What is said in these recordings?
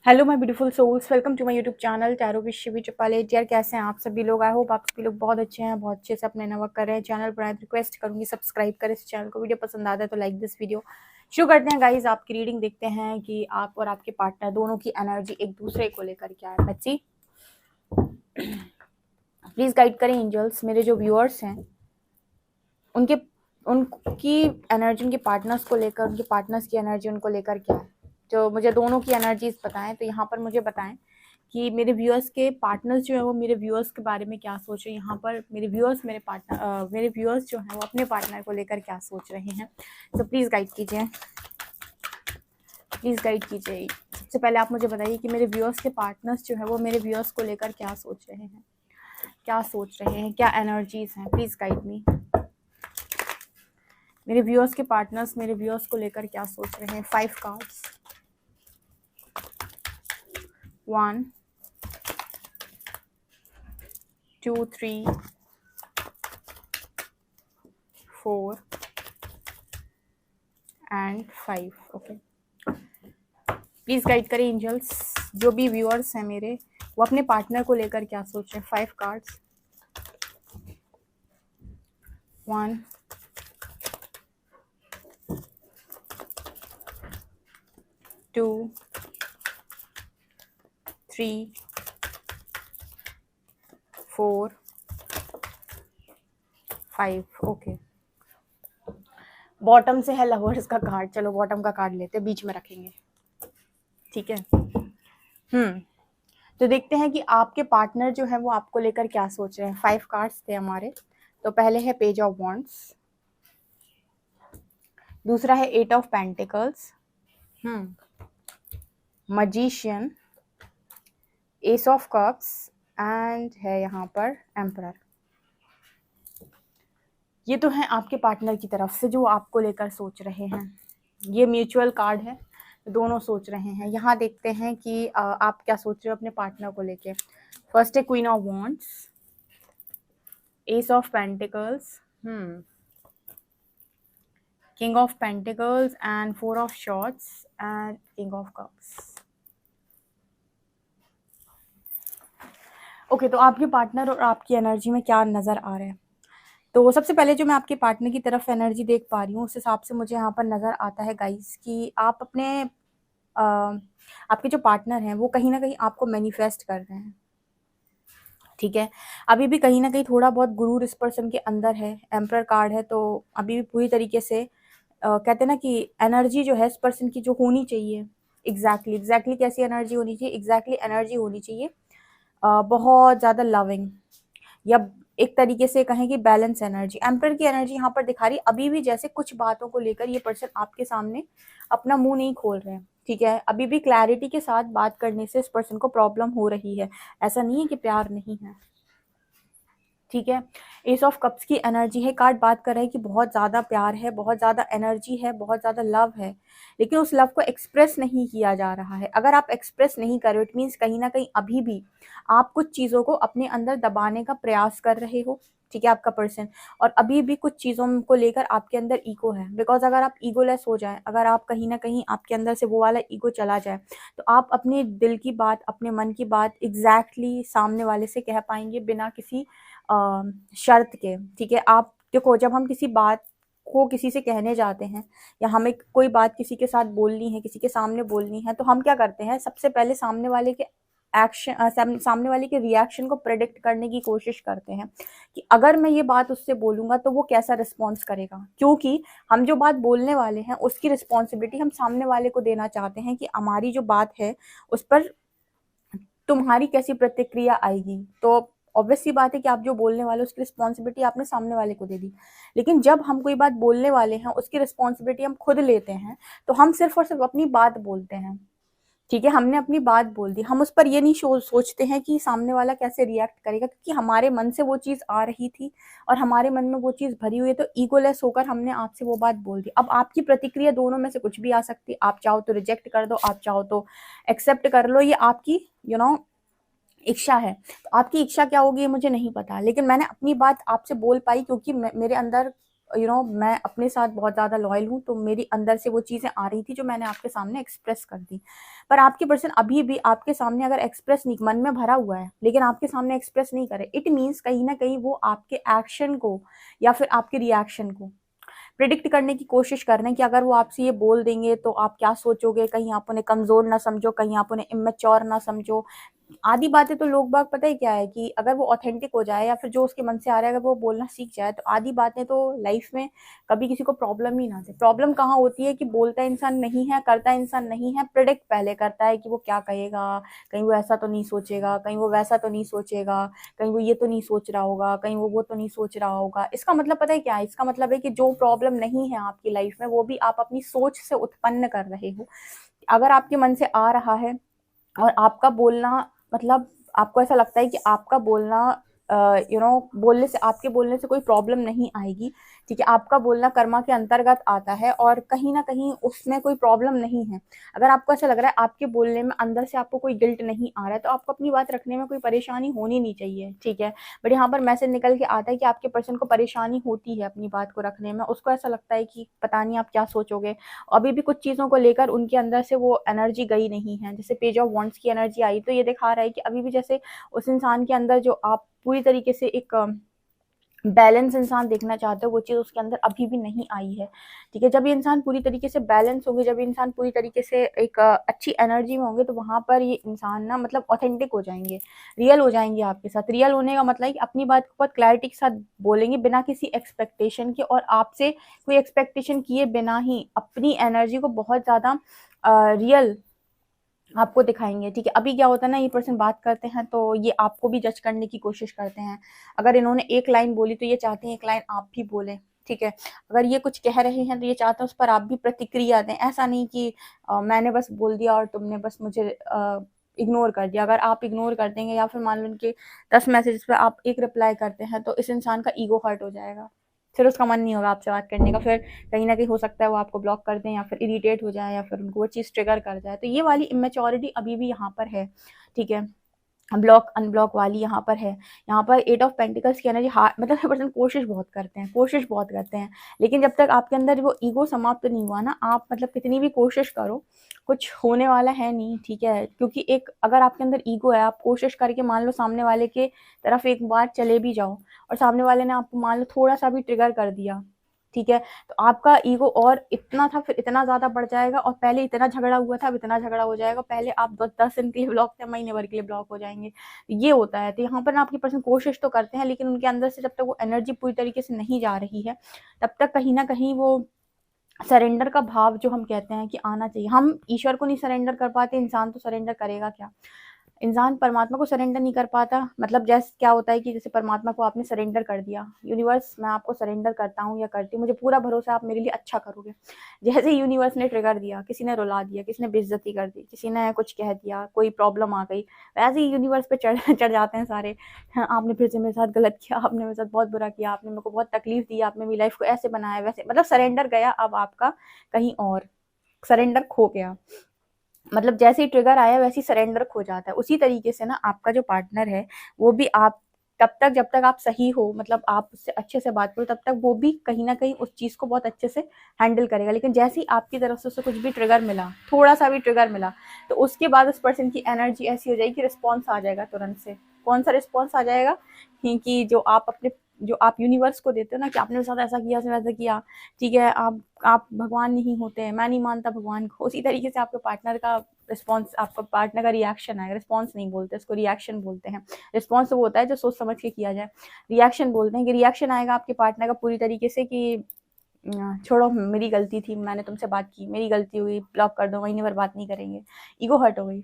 Hello my beautiful souls, welcome to my YouTube channel tarot with Shivi Chapalet. यार कैसे हैं आप सभी लोग? आई होप आप सभी लोग बहुत अच्छे हैं, बहुत अच्छे से अपने वर्क कर रहे हैं। चैनल पर रिक्वेस्ट करूंगी सब्सक्राइब करें इस चैनल को। वीडियो पसंद आता है तो लाइक दिस वीडियो। शुरू करते हैं गाइज, आपकी रीडिंग देखते हैं कि आप और आपके पार्टनर दोनों की एनर्जी एक दूसरे को लेकर क्या है। लेट्स सी, प्लीज गाइड करें एंजल्स। मेरे जो व्यूअर्स हैं उनकी एनर्जी उनके पार्टनर्स को लेकर, उनके पार्टनर्स की एनर्जी उनको लेकर क्या है। जो मुझे दोनों की एनर्जीज बताएं, तो यहाँ पर मुझे बताएं कि मेरे व्यूअर्स के पार्टनर्स जो है वो मेरे व्यूअर्स के बारे में क्या सोच रहे हैं। यहाँ पर मेरे व्यूअर्स मेरे व्यूअर्स जो हैं वो अपने पार्टनर को लेकर क्या सोच रहे हैं। तो प्लीज़ गाइड कीजिए, प्लीज़ गाइड कीजिए। सबसे पहले आप मुझे बताइए कि मेरे व्यूअर्स के पार्टनर्स जो है वो मेरे व्यूअर्स को लेकर क्या सोच रहे हैं, क्या सोच रहे हैं, क्या एनर्जीज हैं। Please guide me. मेरे व्यूअर्स के पार्टनर्स मेरे व्यूअर्स को लेकर क्या सोच रहे हैं। 5 cards. 1 2 3 4 and 5। Okay, please guide करें एंजल्स। जो भी व्यूअर्स हैं मेरे, वो अपने पार्टनर को लेकर क्या सोच रहे हैं। 5 कार्ड्स। 1 2 3 4 5। ओके, बॉटम से है लवर्स का कार्ड। चलो बॉटम का कार्ड लेते हैं, बीच में रखेंगे, ठीक है। तो देखते हैं कि आपके पार्टनर जो है वो आपको लेकर क्या सोच रहे हैं। 5 कार्ड्स थे हमारे। तो पहले है पेज ऑफ वॉन्ड्स, दूसरा है 8 of pentacles, magician, S of cups and है यहाँ पर एम्परर। ये तो है आपके पार्टनर की तरफ से जो आपको लेकर सोच रहे हैं। ये म्यूचुअल कार्ड है, दोनों सोच रहे हैं। यहाँ देखते हैं कि आप क्या सोच रहे हो अपने पार्टनर को लेके। फर्स्ट है queen of wands, S of pentacles, king of pentacles and 4 of shorts and king of cups. Okay, तो आपके पार्टनर और आपकी एनर्जी में क्या नज़र आ रहा है। तो सबसे पहले जो मैं आपके पार्टनर की तरफ एनर्जी देख पा रही हूँ, उस हिसाब से मुझे यहाँ पर नज़र आता है गाइस कि आप अपने आपके जो पार्टनर हैं वो कहीं ना कहीं आपको मैनिफेस्ट कर रहे हैं, ठीक है। अभी भी कहीं ना कहीं थोड़ा बहुत गुरूर इस पर्सन के अंदर है। एम्परर कार्ड है, तो अभी भी पूरी तरीके से कहते हैं ना कि एनर्जी जो है इस पर्सन की जो होनी चाहिए, एग्जैक्टली कैसी एनर्जी होनी चाहिए, एग्जैक्टली एनर्जी होनी चाहिए बहुत ज़्यादा लविंग, या एक तरीके से कहें कि बैलेंस एनर्जी। एम्परर की एनर्जी यहाँ पर दिखा रही, अभी भी जैसे कुछ बातों को लेकर ये पर्सन आपके सामने अपना मुंह नहीं खोल रहे हैं, ठीक है। अभी भी क्लैरिटी के साथ बात करने से इस पर्सन को प्रॉब्लम हो रही है। ऐसा नहीं है कि प्यार नहीं है, ठीक है। एस ऑफ कप्स की एनर्जी है। कार्ड बात कर रहे हैं कि बहुत ज़्यादा प्यार है, बहुत ज़्यादा एनर्जी है, बहुत ज़्यादा लव है, लेकिन उस लव को एक्सप्रेस नहीं किया जा रहा है। अगर आप एक्सप्रेस नहीं कर रहे हो, इट मीन्स कहीं ना कहीं अभी भी आप कुछ चीज़ों को अपने अंदर दबाने का प्रयास कर रहे हो, ठीक है, आपका पर्सन। और अभी भी कुछ चीज़ों को लेकर आपके अंदर ईगो है। बिकॉज अगर आप ईगोलेस हो जाए, अगर आप कहीं ना कहीं आपके अंदर से वो वाला ईगो चला जाए, तो आप अपने दिल की बात, अपने मन की बात एग्जैक्टली सामने वाले से कह पाएंगे बिना किसी शर्त के, ठीक है। आप देखो, जब हम किसी बात को किसी से कहने जाते हैं या हमें कोई बात किसी के साथ बोलनी है, किसी के सामने बोलनी है, तो हम क्या करते हैं, सबसे पहले सामने वाले के सामने वाले के रिएक्शन को प्रेडिक्ट करने की कोशिश करते हैं कि अगर मैं ये बात उससे बोलूंगा तो वो कैसा रिस्पॉन्स करेगा, क्योंकि हम जो बात बोलने वाले हैं उसकी रिस्पॉन्सिबिलिटी हम सामने वाले को देना चाहते हैं कि हमारी जो बात है उस पर तुम्हारी कैसी प्रतिक्रिया आएगी। तो ऑब्वियस सी बात है कि आप जो बोलने वाले उसकी रिस्पॉन्सिबिलिटी आपने सामने वाले को दे दी। लेकिन जब हम कोई बात बोलने वाले हैं उसकी रिस्पॉन्सिबिलिटी हम खुद लेते हैं, तो हम सिर्फ और सिर्फ अपनी बात बोलते हैं, ठीक है। हमने अपनी बात बोल दी, हम उस पर ये नहीं सोचते हैं कि सामने वाला कैसे रिएक्ट करेगा, क्योंकि हमारे मन से वो चीज़ आ रही थी और हमारे मन में वो चीज़ भरी हुई है, तो ईगोलेस होकर हमने आपसे वो बात बोल दी। अब आपकी प्रतिक्रिया दोनों में से कुछ भी आ सकती है। आप चाहो तो रिजेक्ट कर दो, आप चाहो तो एक्सेप्ट कर लो, ये आपकी इच्छा है। तो आपकी इच्छा क्या होगी ये मुझे नहीं पता, लेकिन मैंने अपनी बात आपसे बोल पाई क्योंकि मेरे अंदर मैं अपने साथ बहुत ज़्यादा लॉयल हूँ, तो मेरी अंदर से वो चीज़ें आ रही थी जो मैंने आपके सामने एक्सप्रेस कर दी। पर आपके पर्सन अभी भी आपके सामने अगर एक्सप्रेस नहीं, मन में भरा हुआ है लेकिन आपके सामने एक्सप्रेस नहीं करे, इट मीन्स कहीं ना कहीं वो आपके एक्शन को या फिर आपके रिएक्शन को प्रिडिक्ट करने की कोशिश कर रहे हैं कि अगर वो आपसे ये बोल देंगे तो आप क्या सोचोगे, कहीं आप उन्हें कमज़ोर ना समझो, कहीं आप उन्हें इमेच्योर ना समझो। आधी बातें तो लोग बाग पता है क्या है कि अगर वो ऑथेंटिक हो जाए या फिर जो उसके मन से आ रहा है अगर वो बोलना सीख जाए, तो आधी बातें तो लाइफ में कभी किसी को प्रॉब्लम ही ना दे। प्रॉब्लम कहाँ होती है कि बोलता इंसान नहीं है, करता इंसान नहीं है, प्रिडिक्ट पहले करता है कि वो क्या कहेगा, कहीं वो ऐसा तो नहीं सोचेगा, कहीं वो वैसा तो नहीं सोचेगा, कहीं वो ये तो नहीं सोच रहा होगा, कहीं वो तो नहीं सोच रहा होगा। इसका मतलब पता है क्या है? इसका मतलब है कि जो प्रॉब्लम नहीं है आपकी लाइफ में वो भी आप अपनी सोच से उत्पन्न कर रहे हो। अगर आपके मन से आ रहा है और आपका बोलना, मतलब आपको ऐसा लगता है कि आपका बोलना बोलने से, आपके बोलने से कोई प्रॉब्लम नहीं आएगी, ठीक है, आपका बोलना कर्मा के अंतर्गत आता है और कहीं ना कहीं उसमें कोई प्रॉब्लम नहीं है। अगर आपको ऐसा लग रहा है आपके बोलने में अंदर से आपको कोई गिल्ट नहीं आ रहा है, तो आपको अपनी बात रखने में कोई परेशानी होनी नहीं चाहिए, ठीक है। बट यहाँ पर मैसेज निकल के आता है कि आपके पर्सन को परेशानी होती है अपनी बात को रखने में, उसको ऐसा लगता है कि पता नहीं आप क्या सोचोगे। अभी भी कुछ चीज़ों को लेकर उनके अंदर से वो एनर्जी गई नहीं है। जैसे पेज ऑफ वॉन्ड्स की एनर्जी आई तो ये दिखा रहा है कि अभी भी जैसे उस इंसान के अंदर जो आप पूरी तरीके से एक बैलेंस इंसान देखना चाहते हो, वो चीज़ उसके अंदर अभी भी नहीं आई है, ठीक है। जब ये इंसान पूरी तरीके से बैलेंस होंगे, जब ये इंसान पूरी तरीके से एक अच्छी एनर्जी में होंगे, तो वहाँ पर ये इंसान ना मतलब ऑथेंटिक हो जाएंगे, रियल हो जाएंगे आपके साथ। रियल होने का मतलब है कि अपनी बात को बहुत क्लैरिटी के साथ बोलेंगे, बिना किसी एक्सपेक्टेशन के, और आपसे कोई एक्सपेक्टेशन किए बिना ही अपनी एनर्जी को बहुत ज़्यादा रियल आपको दिखाएंगे, ठीक है। अभी क्या होता है ना, ये पर्सन बात करते हैं तो ये आपको भी जज करने की कोशिश करते हैं। अगर इन्होंने एक लाइन बोली तो ये चाहते हैं एक लाइन आप भी बोलें, ठीक है। अगर ये कुछ कह रहे हैं तो ये चाहते हैं उस पर आप भी प्रतिक्रिया दें। ऐसा नहीं कि मैंने बस बोल दिया और तुमने बस मुझे इग्नोर कर दिया। अगर आप इग्नोर कर देंगे या फिर मान लो उनके 10 मैसेज पे आप एक रिप्लाई करते हैं, तो इस इंसान का ईगो हर्ट हो जाएगा, फिर उसका मन नहीं होगा आपसे बात करने का। फिर कहीं ना कहीं हो सकता है वो आपको ब्लॉक कर दें या फिर इरिटेट हो जाए या फिर उनको वो चीज़ ट्रिगर कर जाए। तो ये वाली इमेच्योरिटी अभी भी यहाँ पर है, ठीक है। ब्लॉक अनब्लॉक वाली यहाँ पर है। यहाँ पर 8 ऑफ पेंटिकल्स की एनर्जी, हार्ट मतलब पर्सन कोशिश बहुत करते हैं, कोशिश बहुत करते हैं, लेकिन जब तक आपके अंदर वो ईगो समाप्त नहीं हुआ ना, आप मतलब कितनी भी कोशिश करो कुछ होने वाला है नहीं, ठीक है। क्योंकि एक अगर आपके अंदर ईगो है, आप कोशिश करके मान लो सामने वाले के तरफ एक बार चले भी जाओ और सामने वाले ने आपको मान लो थोड़ा सा भी ट्रिगर कर दिया, ठीक है, तो आपका ईगो और इतना था फिर इतना ज़्यादा बढ़ जाएगा, और पहले इतना झगड़ा हुआ था अब इतना झगड़ा हो जाएगा। पहले आप 10 दिन के लिए ब्लॉक थे, महीने भर के लिए ब्लॉक हो जाएंगे। ये होता है। तो यहाँ पर ना आपकी पर्सन कोशिश तो करते हैं, लेकिन उनके अंदर से जब तक वो एनर्जी पूरी तरीके से नहीं जा रही है, तब तक कहीं ना कहीं वो सरेंडर का भाव जो हम कहते हैं कि आना चाहिए। हम ईश्वर को नहीं सरेंडर कर पाते, इंसान तो सरेंडर करेगा क्या? इंसान परमात्मा को सरेंडर नहीं कर पाता। मतलब जैसे क्या होता है कि जैसे परमात्मा को आपने सरेंडर कर दिया, यूनिवर्स मैं आपको सरेंडर करता हूँ या करती हूँ, मुझे पूरा भरोसा आप मेरे लिए अच्छा करोगे। जैसे ही यूनिवर्स ने ट्रिगर दिया, किसी ने रुला दिया, किसी ने बेइज्जती कर दी, किसी ने कुछ कह दिया, कोई प्रॉब्लम आ गई, वैसे ही यूनिवर्स पे चढ़ चढ़ जाते हैं सारे। हाँ, आपने फिर से मेरे साथ गलत किया, आपने मेरे साथ बहुत बुरा किया, आपने मेरे को बहुत तकलीफ दी, आपने मेरी लाइफ को ऐसे बनाया वैसे, मतलब सरेंडर गया अब आपका कहीं और, सरेंडर खो गया। मतलब जैसे ही ट्रिगर आया वैसे ही सरेंडर खो जाता है। उसी तरीके से ना आपका जो पार्टनर है वो भी आप तब तक जब तक आप सही हो, मतलब आप उससे अच्छे से बात करो, तब तक वो भी कहीं ना कहीं उस चीज़ को बहुत अच्छे से हैंडल करेगा। लेकिन जैसे ही आपकी तरफ से उसे कुछ भी ट्रिगर मिला, थोड़ा सा भी ट्रिगर मिला, तो उसके बाद उस पर्सन की एनर्जी ऐसी हो जाएगी कि रिस्पॉन्स आ जाएगा तुरंत से। कौन सा रिस्पॉन्स आ जाएगा? कि जो आप यूनिवर्स को देते हो ना कि आपने मेरे साथ ऐसा किया, वैसा किया, ठीक है, आप भगवान नहीं होते हैं, मैं नहीं मानता भगवान को। उसी तरीके से आपके पार्टनर का रिस्पॉन्स, आपका पार्टनर का रिएक्शन आएगा। रिस्पॉन्स नहीं बोलते, उसको रिएक्शन बोलते हैं। रिस्पॉन्स वो होता है जो सोच समझ के किया जाए, रिएक्शन बोलते हैं कि रिएक्शन आएगा आपके पार्टनर का पूरी तरीके से कि छोड़ो मेरी गलती थी, मैंने तुमसे बात की, मेरी गलती हुई, ब्लॉक कर दो, महीने भर बात नहीं करेंगे। ईगो हर्ट हो गई,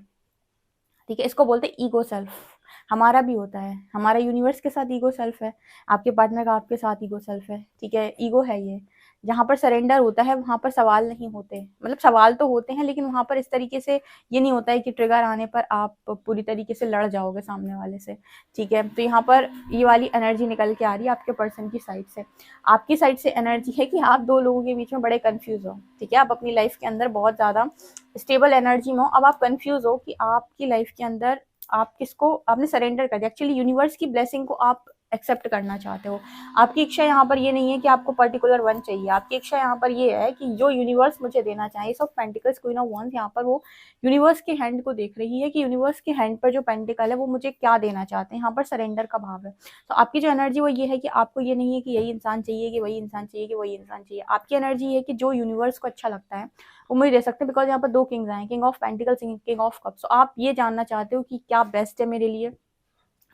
ठीक है। इसको बोलते हैं ईगो सेल्फ। हमारा भी होता है, हमारा यूनिवर्स के साथ ईगो सेल्फ है, आपके पार्टनर का आपके साथ ईगो सेल्फ है, ठीक है। ईगो है ये। जहाँ पर सरेंडर होता है वहाँ पर सवाल नहीं होते, मतलब सवाल तो होते हैं लेकिन वहाँ पर इस तरीके से ये नहीं होता है कि ट्रिगर आने पर आप पूरी तरीके से लड़ जाओगे सामने वाले से, ठीक है। तो यहाँ पर ये वाली एनर्जी निकल के आ रही है आपके पर्सन की साइड से। आपकी साइड से एनर्जी है कि आप दो लोगों के बीच में बड़े कंफ्यूज हो, ठीक है। आप अपनी लाइफ के अंदर बहुत ज़्यादा स्टेबल एनर्जी में हो, अब आप कंफ्यूज हो कि आपकी लाइफ के अंदर आप किसको आपने सरेंडर कर दिया। एक्चुअली यूनिवर्स की ब्लेसिंग को आप एक्सेप्ट करना चाहते हो। आपकी इच्छा यहाँ पर ये नहीं है कि आपको पर्टिकुलर वन चाहिए, आपकी इच्छा यहाँ पर ये है कि जो यूनिवर्स मुझे देना चाहिए। सब पेंटिकल्स क्वीन ऑफ वांड्स यहाँ पर वो यूनिवर्स के हैंड को देख रही है कि यूनिवर्स के हैंड पर जो पेंटिकल है वो मुझे क्या देना चाहते हैं। यहाँ पर सरेंडर का भाव है। तो आपकी जो एनर्जी वो ये है कि आपको ये नहीं है कि यही इंसान चाहिए, कि वही इंसान चाहिए, कि वही इंसान चाहिए। आपकी एनर्जी ये है कि जो यूनिवर्स को अच्छा लगता है वो मुझे दे सकते हैं। बिकॉज यहाँ पर दो किंग्स आए, king of pentacles, king of cups. तो आप ये जानना चाहते हो कि क्या बेस्ट है मेरे लिए,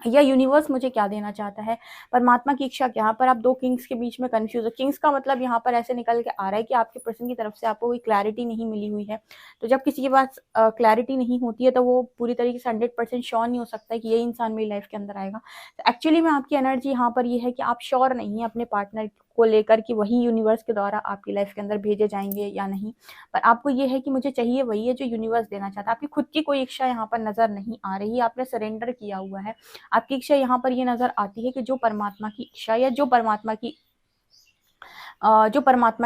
या यूनिवर्स मुझे क्या देना चाहता है, परमात्मा की इच्छा क्या। यहाँ पर आप दो किंग्स के बीच में कंफ्यूज हो। किंग्स का मतलब यहाँ पर ऐसे निकल के आ रहा है कि आपके पर्सन की तरफ से आपको कोई क्लैरिटी नहीं मिली हुई है। तो जब किसी के पास क्लैरिटी नहीं होती है तो वो पूरी तरीके से 100% श्योर नहीं हो सकता है कि ये इंसान मेरी लाइफ के अंदर आएगा। तो एक्चुअली में आपकी एनर्जी यहाँ पर ये है कि आप श्योर नहीं है अपने पार्टनर को लेकर कि वही यूनिवर्स के द्वारा आपकी लाइफ के अंदर भेजे जाएंगे या नहीं। पर आपको ये है कि मुझे चाहिए वही है जो यूनिवर्स देना चाहता है। आपकी खुद की कोई इच्छा यहाँ पर नजर नहीं आ रही, आपने सरेंडर किया हुआ है। आपकी इच्छा यहाँ पर ये नजर आती है कि जो परमात्मा की इच्छा या जो परमात्मा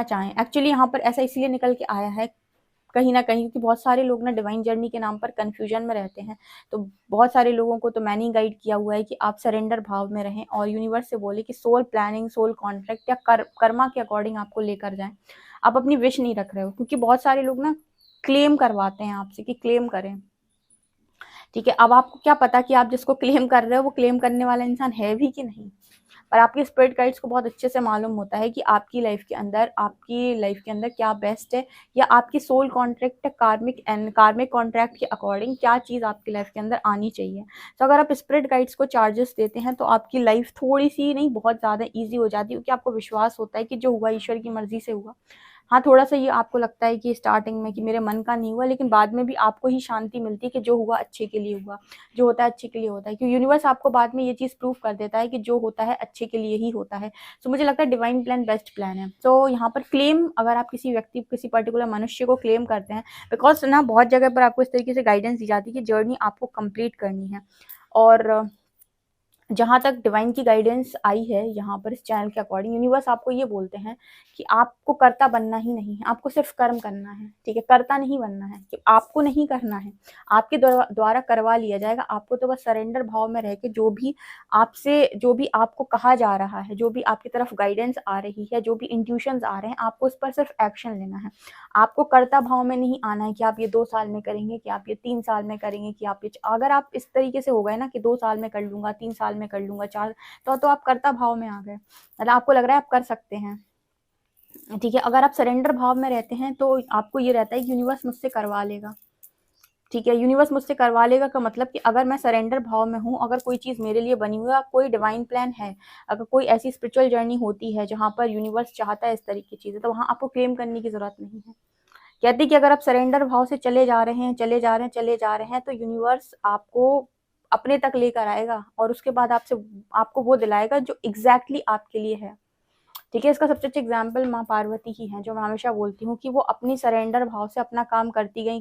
चाहें। एक्चुअली यहाँ पर ऐसा इसलिए निकल के आया है कहीं ना कहीं क्योंकि बहुत सारे लोग ना डिवाइन जर्नी के नाम पर कंफ्यूजन में रहते हैं। तो बहुत सारे लोगों को तो मैंने गाइड किया हुआ है कि आप सरेंडर भाव में रहें और यूनिवर्स से बोले कि सोल प्लानिंग, सोल कॉन्ट्रैक्ट या कर्मा के अकॉर्डिंग आपको लेकर जाएं। आप अपनी विश नहीं रख रहे हो, क्योंकि बहुत सारे लोग ना क्लेम करवाते हैं आपसे कि क्लेम करें। ठीक है, अब आपको क्या पता कि आप जिसको क्लेम कर रहे हो वो क्लेम करने वाला इंसान है भी कि नहीं। पर आपके स्पिरिट गाइड्स को बहुत अच्छे से मालूम होता है कि आपकी लाइफ के अंदर क्या बेस्ट है, या आपकी सोल कॉन्ट्रैक्ट कार्मिक कॉन्ट्रैक्ट के अकॉर्डिंग क्या चीज़ आपकी लाइफ के अंदर आनी चाहिए। तो अगर आप स्पिरिट गाइड्स को चार्जेस देते हैं तो आपकी लाइफ थोड़ी सी नहीं बहुत ज़्यादा ईजी हो जाती है, क्योंकि आपको विश्वास होता है कि जो हुआ ईश्वर की मर्जी से हुआ। हाँ, थोड़ा-सा ये आपको लगता है कि स्टार्टिंग में कि मेरे मन का नहीं हुआ, लेकिन बाद में भी आपको ही शांति मिलती है कि जो हुआ अच्छे के लिए हुआ, जो होता है अच्छे के लिए होता है। क्योंकि यूनिवर्स आपको बाद में ये चीज़ प्रूव कर देता है कि जो होता है अच्छे के लिए ही होता है। तो मुझे लगता है डिवाइन प्लान बेस्ट प्लान है। तो यहाँ पर क्लेम अगर आप किसी पर्टिकुलर मनुष्य को क्लेम करते हैं, बिकॉज़ ना बहुत जगह पर आपको इस तरीके से गाइडेंस दी जाती है कि जर्नी आपको कंप्लीट करनी है। और जहाँ तक डिवाइन की गाइडेंस आई है यहाँ पर इस चैनल के अकॉर्डिंग, यूनिवर्स आपको ये बोलते हैं कि आपको कर्ता बनना ही नहीं है, आपको सिर्फ कर्म करना है। ठीक है, कर्ता नहीं बनना है, कि आपको नहीं करना है, आपके द्वारा करवा लिया जाएगा। आपको तो बस सरेंडर भाव में रह के जो भी आपको कहा जा रहा है, जो भी आपकी तरफ गाइडेंस आ रही है, जो भी इंट्यूशंस आ रहे हैं, आपको उस पर सिर्फ एक्शन लेना है। आपको कर्ता भाव में नहीं आना है कि आप ये 2 साल में करेंगे, कि आप ये 3 साल में करेंगे, कि आप ये अगर आप इस तरीके से हो गए ना कि 2 साल में कर लूंगा, 3 साल में कर लूंगा, 4, तो आप कर्ता भाव में आ गए। मतलब आपको लग रहा है आप कर सकते हैं। ठीक है, अगर आप सरेंडर भाव में रहते हैं तो आपको ये रहता है कि यूनिवर्स मुझसे करवा लेगा। ठीक है, यूनिवर्स मुझसे करवा लेगा का मतलब कि अगर मैं सरेंडर भाव में हूँ, अगर कोई चीज़ मेरे लिए बनी हुई है, कोई डिवाइन प्लान है, अगर कोई ऐसी स्पिरिचुअल जर्नी होती है जहाँ पर यूनिवर्स चाहता है इस तरीके की चीज़ें, तो वहाँ आपको क्लेम करने की जरूरत नहीं है। कहती कि अगर आप सरेंडर भाव से चले जा रहे हैं, तो यूनिवर्स आपको अपने तक लेकर आएगा और उसके बाद आपको वो दिलाएगा जो एग्जैक्टली आपके लिए है। ठीक है, इसका सबसे अच्छा एग्जाम्पल माँ पार्वती ही है, जो मैं हमेशा बोलती हूँ कि वो अपनी सरेंडर भाव से अपना काम करती गई।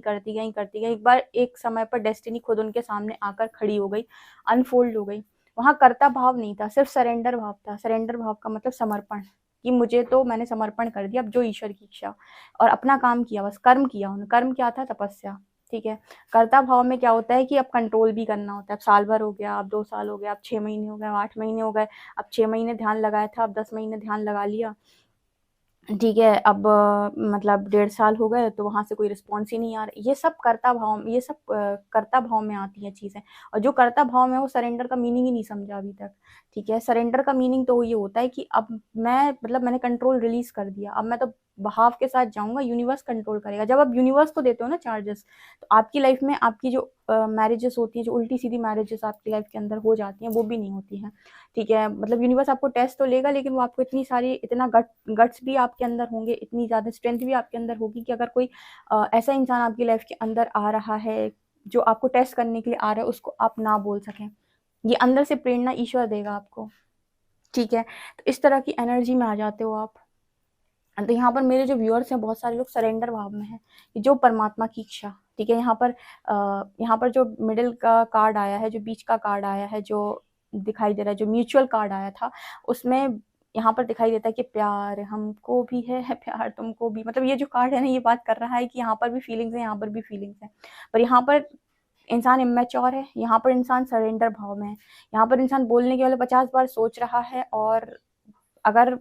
एक बार एक समय पर डेस्टिनी खुद उनके सामने आकर खड़ी हो गई, अनफोल्ड हो गई। वहां कर्ता भाव नहीं था, सिर्फ सरेंडर भाव था। सरेंडर भाव का मतलब समर्पण, कि मैंने समर्पण कर दिया, अब जो ईश्वर की इच्छा, और अपना काम किया, बस कर्म किया उन्होंने। कर्म क्या था? तपस्या। ठीक है, कर्ता भाव में क्या होता है कि अब कंट्रोल भी करना होता है। अब साल भर हो गया, अब 2 साल हो गया, अब 6 महीने हो गए, 8 महीने हो गए, अब 6 महीने ध्यान लगाया था, अब 10 महीने ध्यान लगा लिया। ठीक है, अब मतलब 1.5 साल हो गए तो वहां से कोई रिस्पॉन्स ही नहीं आ रहा। ये सब कर्ता भाव में आती हैं चीजें। और जो कर्ता भाव में, वो सरेंडर का मीनिंग ही नहीं समझा अभी तक। ठीक है, सरेंडर का मीनिंग तो ये होता है कि अब मैंने कंट्रोल रिलीज कर दिया, अब मैं तो बहाव के साथ जाऊंगा, यूनिवर्स कंट्रोल करेगा। जब आप यूनिवर्स को देते हो ना चार्जेस, तो आपकी लाइफ में आपकी जो मैरिजेस होती हैं, जो उल्टी सीधी मैरिजेस आपकी लाइफ के अंदर हो जाती हैं, वो भी नहीं होती हैं। ठीक है, मतलब यूनिवर्स आपको टेस्ट तो लेगा, लेकिन वो आपको इतना गट्स भी आपके अंदर होंगे, इतनी ज़्यादा स्ट्रेंथ भी आपके अंदर होगी कि अगर कोई ऐसा इंसान आपकी लाइफ के अंदर आ रहा है जो आपको टेस्ट करने के लिए आ रहा है, उसको आप ना बोल सकें। ये अंदर से प्रेरणा ईश्वर देगा आपको। ठीक है, तो इस तरह की एनर्जी में आ जाते हो आप। तो यहाँ पर मेरे जो व्यूअर्स हैं, बहुत सारे लोग सरेंडर भाव में हैं, कि जो परमात्मा की इच्छा। ठीक है, यहाँ पर जो मिडिल का कार्ड आया है, जो बीच का कार्ड आया है, जो दिखाई दे रहा है, जो म्यूचुअल कार्ड आया था, उसमें यहाँ पर दिखाई देता है कि प्यार हमको भी है, प्यार तुमको भी। मतलब ये जो कार्ड है ना, ये बात कर रहा है कि यहाँ पर भी फीलिंग्स है, यहाँ पर भी फीलिंग्स है। पर यहाँ पर इंसान इमेच्योर है, यहाँ पर इंसान सरेंडर भाव में है, यहाँ पर इंसान बोलने के पहले 50 बार सोच रहा है और अगर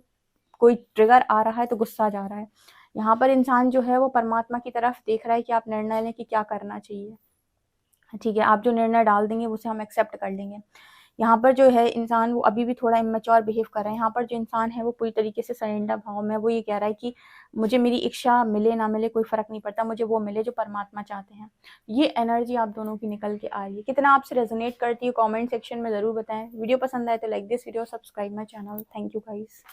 कोई ट्रिगर आ रहा है तो गुस्सा जा रहा है। यहाँ पर इंसान जो है वो परमात्मा की तरफ देख रहा है कि आप निर्णय लें कि क्या करना चाहिए, ठीक है, आप जो निर्णय डाल देंगे उसे हम एक्सेप्ट कर लेंगे। यहाँ पर जो है इंसान वो अभी भी थोड़ा इमेच्योर बिहेव कर रहा है। यहाँ पर जो इंसान है वो पूरी तरीके से सरेंडर भाव में, वो ये कह रहा है कि मुझे मेरी इच्छा मिले ना मिले कोई फ़र्क नहीं पड़ता, मुझे वो मिले जो परमात्मा चाहते हैं। ये एनर्जी आप दोनों की निकल के आ रही है। कितना आपसे रेजोनेट करती है कमेंट सेक्शन में ज़रूर बताएं। वीडियो पसंद आए तो like this video, subscribe my channel. Thank you guys.